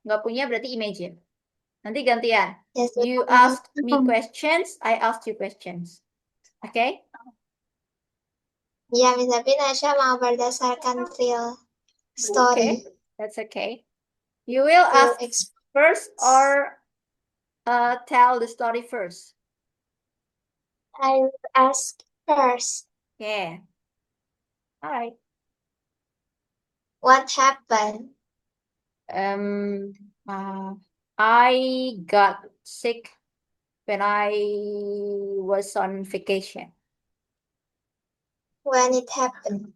Nggak punya berarti imagine. Nanti gantian. Yes, You asked me questions, I asked you questions. Okay? Ya, tapi Nasya mau berdasarkan real story. Okay, that's okay. You will Real ask experience. first or tell the story first. I will ask first. Yeah. All right. What happened? I got sick when I was on vacation. When it happened?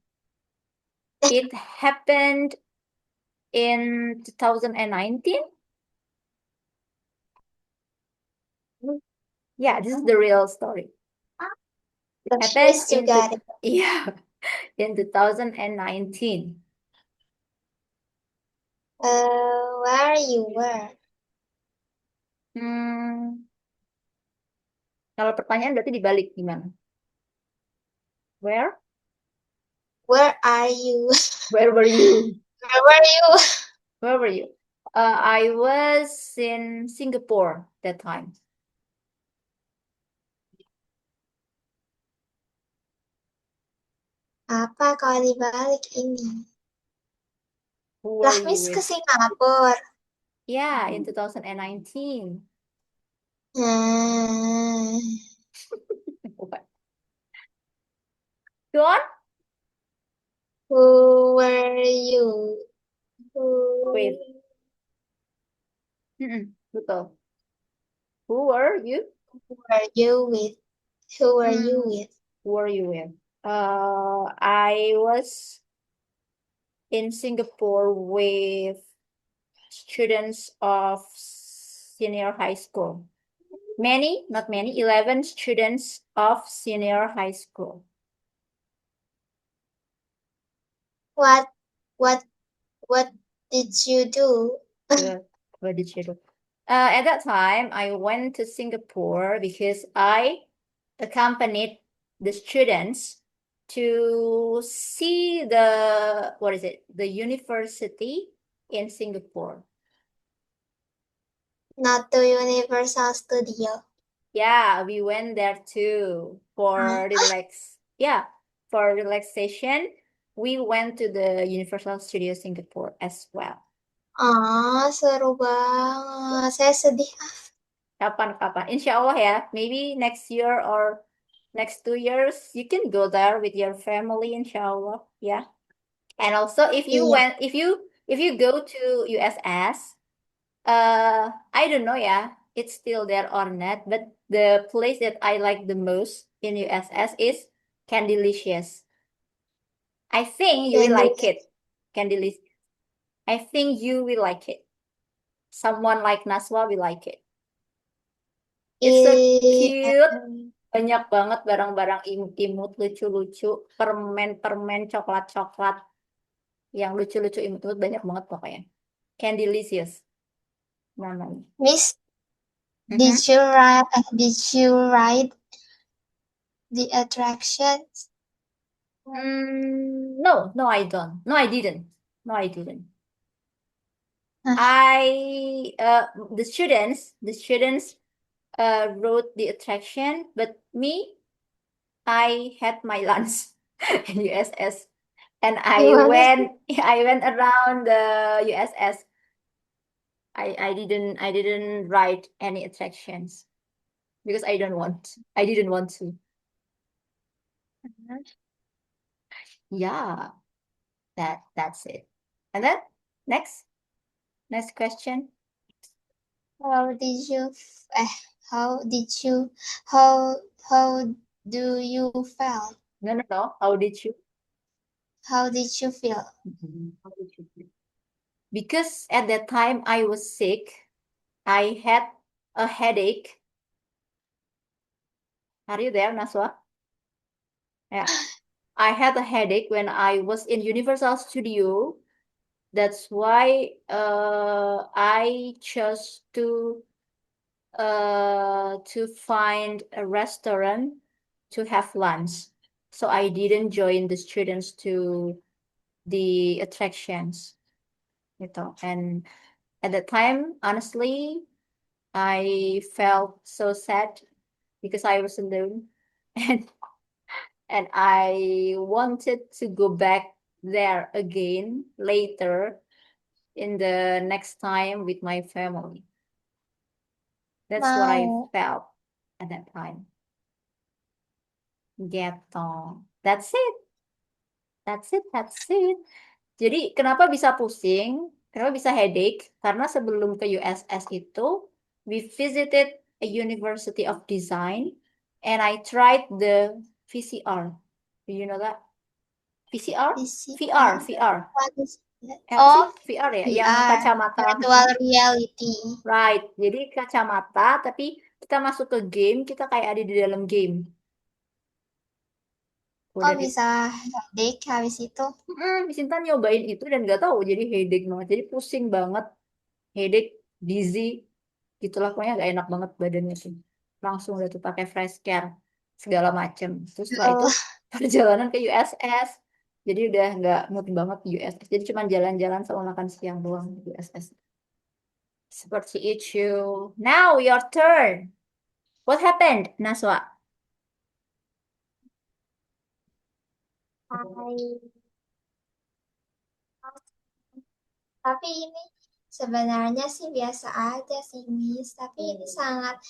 It happened in 2019. Yeah, this is the real story. It The happened twist you got it. yeah, in 2019. Where you were? Hmm, kalau pertanyaan berarti dibalik gimana? Where? Where are you? Where were you? Where were you? Where were you? I was in Singapore that time. Apa kalau dibalik ini? Who were Lah, you Miss ke with? Singapura. Yeah, in 2019. Hmm. What? Go on. Who were you? Who With. Betul. Who were you? were you with? Who were you Hmm, with? who were you with? I was in Singapore with students of senior high school. Many, not many, 11 students of senior high school. What what what did you do? What did you do? At that time, I went to Singapore because I accompanied the students to see the university in Singapore. Not to Universal Studio. Yeah, we went there too for for relaxation. We went to the Universal Studio Singapore as well. Ah, seru banget. Saya sedih. Kapan-kapan. Insya Allah ya, maybe next year or next 2 years, you can go there with your family, insya Allah. Yeah. And also Iya. if you go to USS, I don't know, yeah, it's still there or not, but the place that I like the most in USS is Candylicious. I think you will Candy. like it. Candylicious. I think you will like it. Someone like Naswa will like it. It's so Iya. cute. Banyak banget barang-barang imut-imut, lucu-lucu, permen-permen, coklat-coklat. Yang lucu-lucu imut-imut banyak banget pokoknya. Candylicious namanya. Miss, Mhm. did you ride the attractions? No, I don't. No, I didn't. No, I didn't. Hah, The students wrote the attraction, but me, I had my lunch in USS, and gimana sih? I went around the USS. I didn't write any attractions because I didn't want to. Yeah, that's it. And then next next question. How did you, how did you, how, how do you feel? No. How did you? How did you feel? How did you feel? Because at that time I was sick. I had a headache. Are you there, Naswa? Yeah. I had a headache when I was in Universal Studio. That's why I chose to find a restaurant to have lunch. So I didn't join the students to the attractions, gitu. And At that time, honestly, I felt so sad because I was alone, and I wanted to go back there again later in the next time with my family. That's what I Mau. felt at that time. Gitu. That's it. That's it. That's it. Jadi kenapa bisa pusing? Kenapa bisa headache? Karena sebelum ke USS itu, we visited a University of Design and I tried the VCR. Do you know that? VCR? VR, PCR. VR. What is that? Apa sih Oh, VR ya? Yang VR. kacamata. Virtual reality. Right. Jadi kacamata, tapi kita masuk ke game, kita kayak ada di dalam game. Kok Udah di bisa headache habis itu? Sinta nyobain itu dan nggak tahu jadi headache banget. Jadi pusing banget, headache, dizzy, gitulah pokoknya nggak enak banget badannya sih. Langsung udah tuh pakai fresh care segala macem. Terus setelah itu Allah. perjalanan ke USS. Jadi udah nggak mood banget di USS. Jadi cuma jalan-jalan sama makan siang doang di USS. Seperti itu. Now your turn. What happened, Naswa? Hai. Tapi ini sebenarnya sih biasa aja sih, Miss. Tapi ini sangat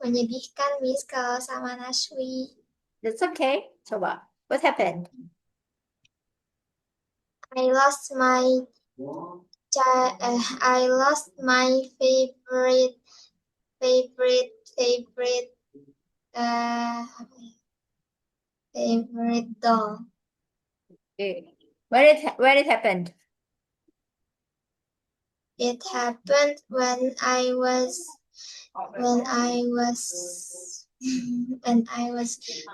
menyedihkan, Miss, kalau sama Nashwi. That's okay. Coba. What happened? I lost my I lost my favorite apa ya? Favorite doll. Okay. When it happened? It happened when I was when I was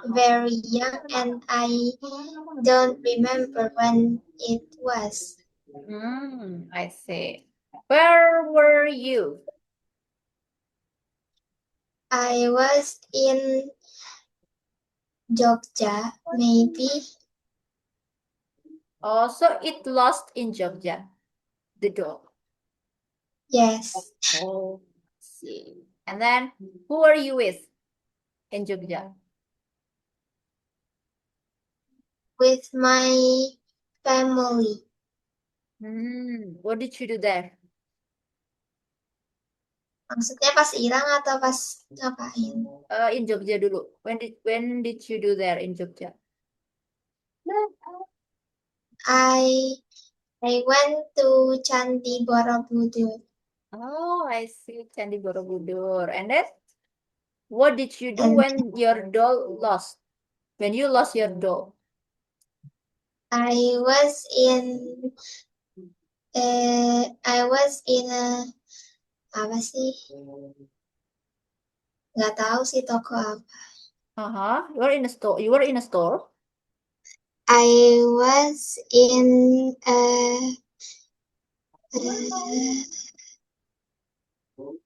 very young, and I don't remember when it was. I see. Where were you? I was in Jogja, maybe. Oh, so it lost in Jogja, the dog. Yes, Oh, I see. And then who are you with in Jogja? with my family. What did you do there? Maksudnya pas hilang atau pas ngapain? In Jogja dulu. When did you do there in Jogja? I I went to Candi Borobudur, Oh, I see. Candi Borobudur. And then what did you do and when your doll lost? When you lost your doll? I was in I was in a apa sih? Nggak tahu sih toko apa. You were in a store. You were in a store. I was in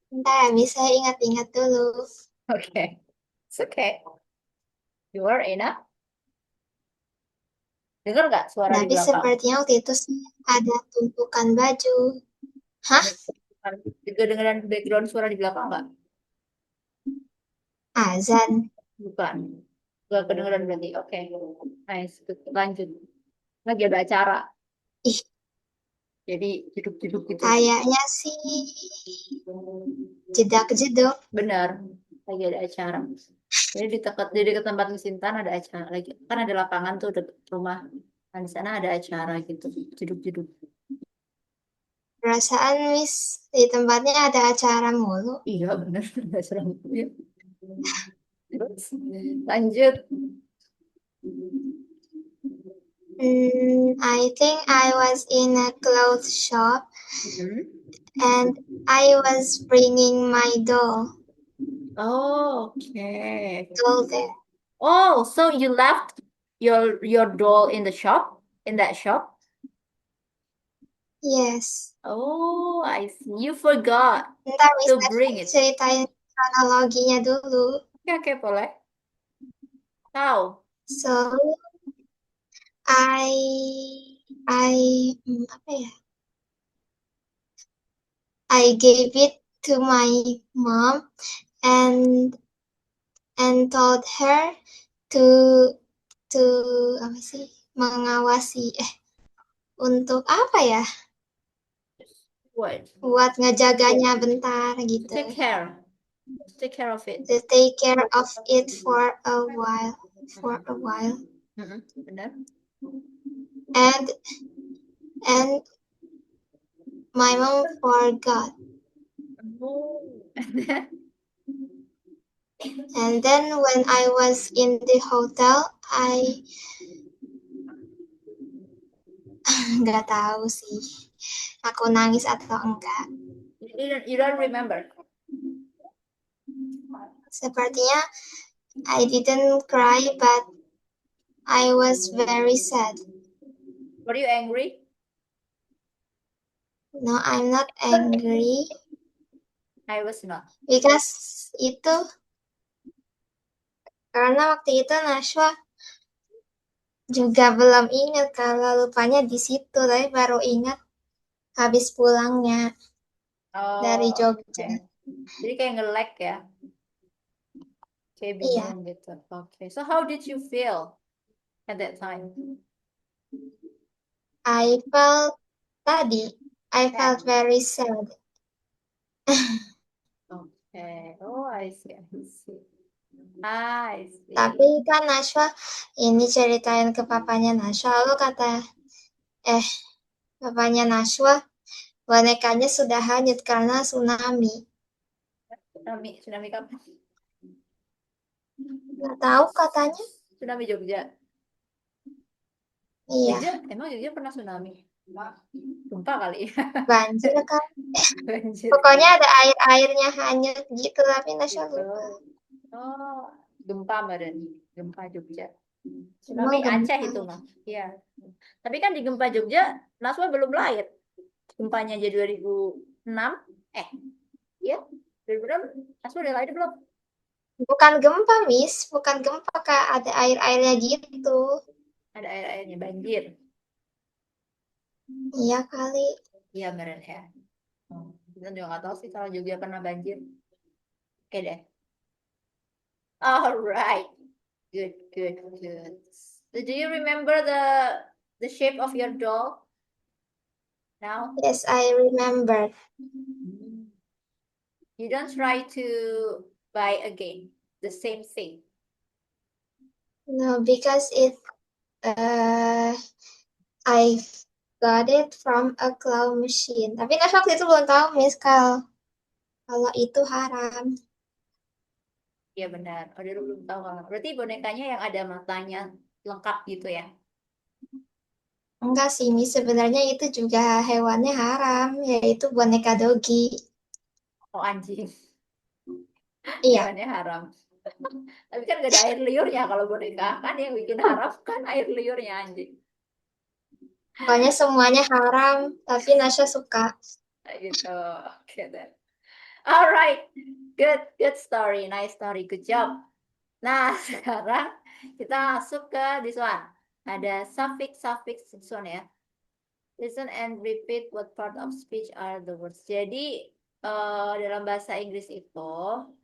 bentar, bisa ingat-ingat dulu. Okay. It's okay. You were in a. Dengar nggak suara di Tapi belakang? sepertinya waktu itu sih ada tumpukan baju. Hah? Ada juga dengeran background suara di belakang nggak? Azan. Bukan. Nggak kedengeran berarti. Oke. Nice. Lanjut. Lagi ada acara. Ih, Jadi duduk-duduk gitu. kayaknya sih jedak-jeduk. Benar. Lagi ada acara. Jadi di tempat Sintan ada acara lagi. Kan ada lapangan tuh dekat rumah. Nah, di sana ada acara gitu. Duduk-duduk. Perasaan Miss di tempatnya ada acara mulu. Iya benar. Ada acara. Ya. Terus lanjut. I think I was in a clothes shop Mhm. and I was bringing my Oh, okay. doll there. Oh, so you left your doll in the shop, in that shop? Yes. Oh, I see. You forgot Ntar Miss to bring it. ceritain kronologinya dulu. Oke, oke, boleh. How? So I apa ya? I gave it to my mom and told her to apa sih, mengawasi untuk apa ya? What? Buat ngejaganya bentar gitu. Take care of it. To take care of it for a while. Benar. And my mom forgot. And then when I was in the hotel, I nggak tahu sih, aku nangis atau enggak. You don't remember? Sepertinya I didn't cry, but I was very sad. Were you angry? No, I'm not angry. I was not. Because karena waktu itu Nashwa juga belum ingat kalau lupanya di situ, tapi baru ingat habis pulangnya dari Jogja. Okay. Jadi kayak nge-lag ya? Kayak bingung gitu. Okay. So how did you feel at that time? I felt very sad. Okay. Oh, I see. I see. Tapi kan Nashwa ini ceritain ke papanya Nashwa, lalu kata papanya Nashwa bonekanya sudah hanyut karena tsunami. Tsunami kapan? Nggak tahu katanya. Tsunami Jogja. Iya. Emang Jogja pernah tsunami? Gempa kali. Banjir kan. Banjir. Pokoknya ada air-airnya hanyut gitu, tapi Nashwa lupa. Oh, gempa badan. Gempa Jogja. Tsunami Aceh itu mah. Iya. Tapi kan di gempa Jogja, Naswa belum lahir. Gempanya aja 2006. Iya. 2006. Naswa udah lahir belum? Bukan gempa, Miss. Bukan gempa, Kak. Ada air-airnya gitu. Ada air-airnya, banjir. Iya kali. Iya, bener ya. Kita juga nggak tahu sih kalau Jogja pernah banjir. Oke deh. Alright. Good. So, do you remember the shape of your doll now? Yes, I remember. You don't try to buy again the same thing. No, because I got it from a claw machine. Tapi kan waktu itu belum tahu, Miss, kalau itu haram. Iya benar. Oh, dia belum tahu kalau. Berarti bonekanya yang ada matanya lengkap gitu ya? Enggak sih, Miss. Sebenarnya itu juga hewannya haram, yaitu boneka dogi. Oh, anjing. Iya. Hewannya haram. Tapi kan gak ada air liurnya kalau boneka. Kan yang bikin haram kan air liurnya anjing. Pokoknya semuanya haram, tapi Nasya suka. Gitu. Okay, then. Alright. Good story. Nice story. Good job. Nah, sekarang kita masuk ke this one. Ada suffix this one ya. Listen and repeat what part of speech are the words. Jadi dalam bahasa Inggris itu